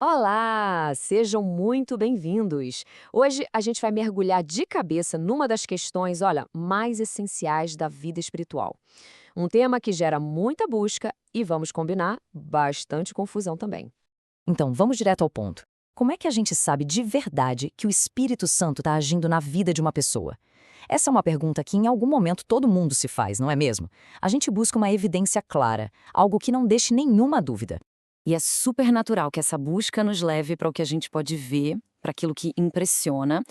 Olá, sejam muito bem-vindos. Hoje a gente vai mergulhar de cabeça numa das questões, olha, mais essenciais da vida espiritual. Um tema que gera muita busca e, vamos combinar, bastante confusão também. Então, vamos direto ao ponto. Como é que a gente sabe de verdade que o Espírito Santo está agindo na vida de uma pessoa? Essa é uma pergunta que em algum momento todo mundo se faz, não é mesmo? A gente busca uma evidência clara, algo que não deixe nenhuma dúvida. E é super natural que essa busca nos leve para o que a gente pode ver, para aquilo que impressiona.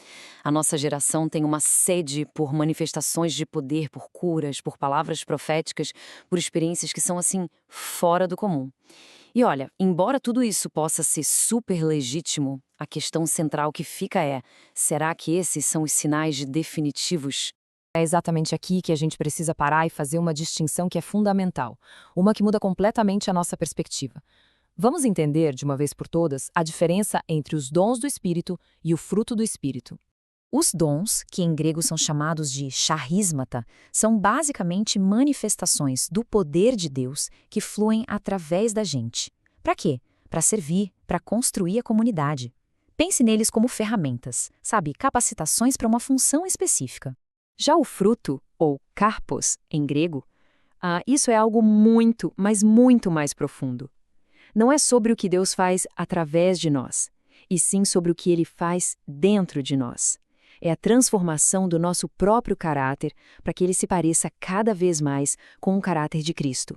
A nossa geração tem uma sede por manifestações de poder, por curas, por palavras proféticas, por experiências que são assim fora do comum. E olha, embora tudo isso possa ser super legítimo, a questão central que fica é: será que esses são os sinais definitivos? É exatamente aqui que a gente precisa parar e fazer uma distinção que é fundamental, uma que muda completamente a nossa perspectiva. Vamos entender, de uma vez por todas, a diferença entre os dons do Espírito e o fruto do Espírito. Os dons, que em grego são chamados de charismata, são basicamente manifestações do poder de Deus que fluem através da gente. Para quê? Para servir, para construir a comunidade. Pense neles como ferramentas, sabe, capacitações para uma função específica. Já o fruto, ou karpos, em grego, isso é algo muito, mas muito mais profundo. Não é sobre o que Deus faz através de nós, e sim sobre o que Ele faz dentro de nós. É a transformação do nosso próprio caráter para que ele se pareça cada vez mais com o caráter de Cristo.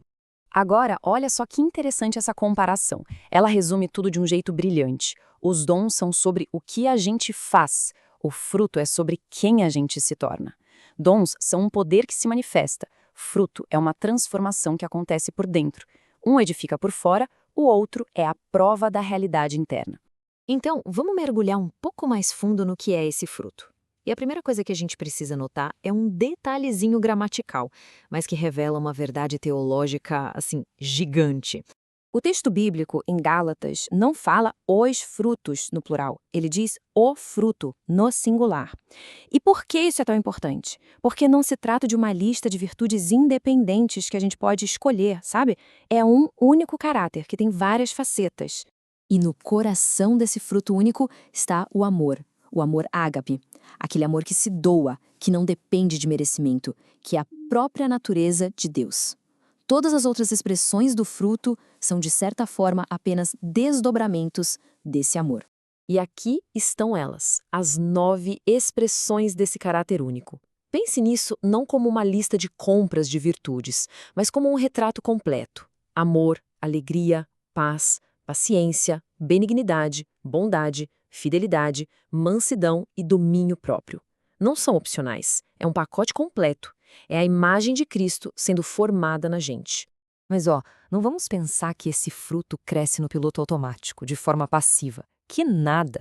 Agora, olha só que interessante essa comparação. Ela resume tudo de um jeito brilhante. Os dons são sobre o que a gente faz, o fruto é sobre quem a gente se torna. Dons são um poder que se manifesta, fruto é uma transformação que acontece por dentro. Um edifica por fora, o outro é a prova da realidade interna. Então, vamos mergulhar um pouco mais fundo no que é esse fruto. E a primeira coisa que a gente precisa notar é um detalhezinho gramatical, mas que revela uma verdade teológica, assim, gigante. O texto bíblico, em Gálatas, não fala os frutos no plural, ele diz o fruto no singular. E por que isso é tão importante? Porque não se trata de uma lista de virtudes independentes que a gente pode escolher, sabe? É um único caráter que tem várias facetas. E no coração desse fruto único está o amor ágape, aquele amor que se doa, que não depende de merecimento, que é a própria natureza de Deus. Todas as outras expressões do fruto são, de certa forma, apenas desdobramentos desse amor. E aqui estão elas, as 9 expressões desse caráter único. Pense nisso não como uma lista de compras de virtudes, mas como um retrato completo. Amor, alegria, paz, paciência, benignidade, bondade, fidelidade, mansidão e domínio próprio. Não são opcionais, é um pacote completo. É a imagem de Cristo sendo formada na gente. Mas não vamos pensar que esse fruto cresce no piloto automático, de forma passiva. Que nada!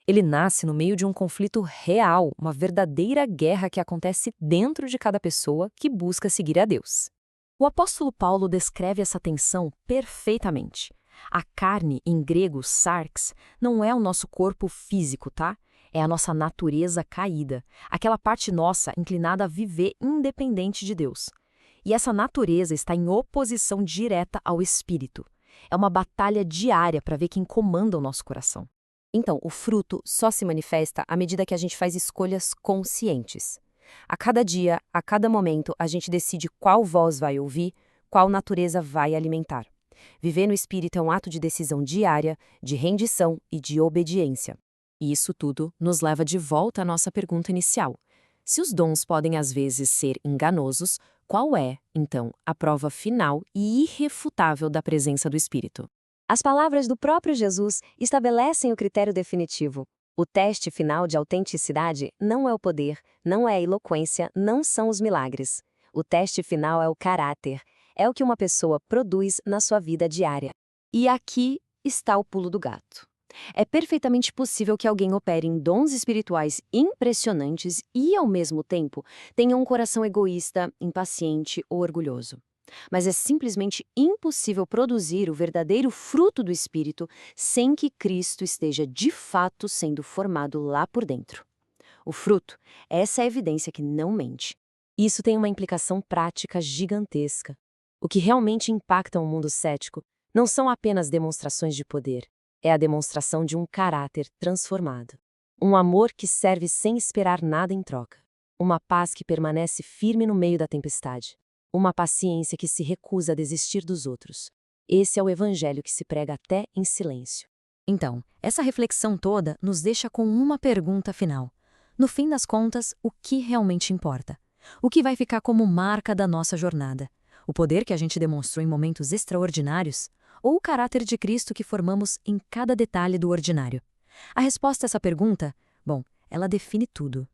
Ele nasce no meio de um conflito real, uma verdadeira guerra que acontece dentro de cada pessoa que busca seguir a Deus. O apóstolo Paulo descreve essa tensão perfeitamente. A carne, em grego, sarx, não é o nosso corpo físico, tá? É a nossa natureza caída, aquela parte nossa inclinada a viver independente de Deus. E essa natureza está em oposição direta ao espírito. É uma batalha diária para ver quem comanda o nosso coração. Então, o fruto só se manifesta à medida que a gente faz escolhas conscientes. A cada dia, a cada momento, a gente decide qual voz vai ouvir, qual natureza vai alimentar. Viver no espírito é um ato de decisão diária, de rendição e de obediência. E isso tudo nos leva de volta à nossa pergunta inicial. Se os dons podem às vezes ser enganosos, qual é, então, a prova final e irrefutável da presença do Espírito? As palavras do próprio Jesus estabelecem o critério definitivo. O teste final de autenticidade não é o poder, não é a eloquência, não são os milagres. O teste final é o caráter, é o que uma pessoa produz na sua vida diária. E aqui está o pulo do gato. É perfeitamente possível que alguém opere em dons espirituais impressionantes e, ao mesmo tempo, tenha um coração egoísta, impaciente ou orgulhoso. Mas é simplesmente impossível produzir o verdadeiro fruto do Espírito sem que Cristo esteja de fato sendo formado lá por dentro. O fruto, essa é a evidência que não mente. Isso tem uma implicação prática gigantesca. O que realmente impacta o mundo cético não são apenas demonstrações de poder, É a demonstração de um caráter transformado. Um amor que serve sem esperar nada em troca. Uma paz que permanece firme no meio da tempestade. Uma paciência que se recusa a desistir dos outros. Esse é o evangelho que se prega até em silêncio. Então, essa reflexão toda nos deixa com uma pergunta final. No fim das contas, o que realmente importa? O que vai ficar como marca da nossa jornada? O poder que a gente demonstrou em momentos extraordinários? Ou o caráter de Cristo que formamos em cada detalhe do ordinário? A resposta a essa pergunta, bom, ela define tudo.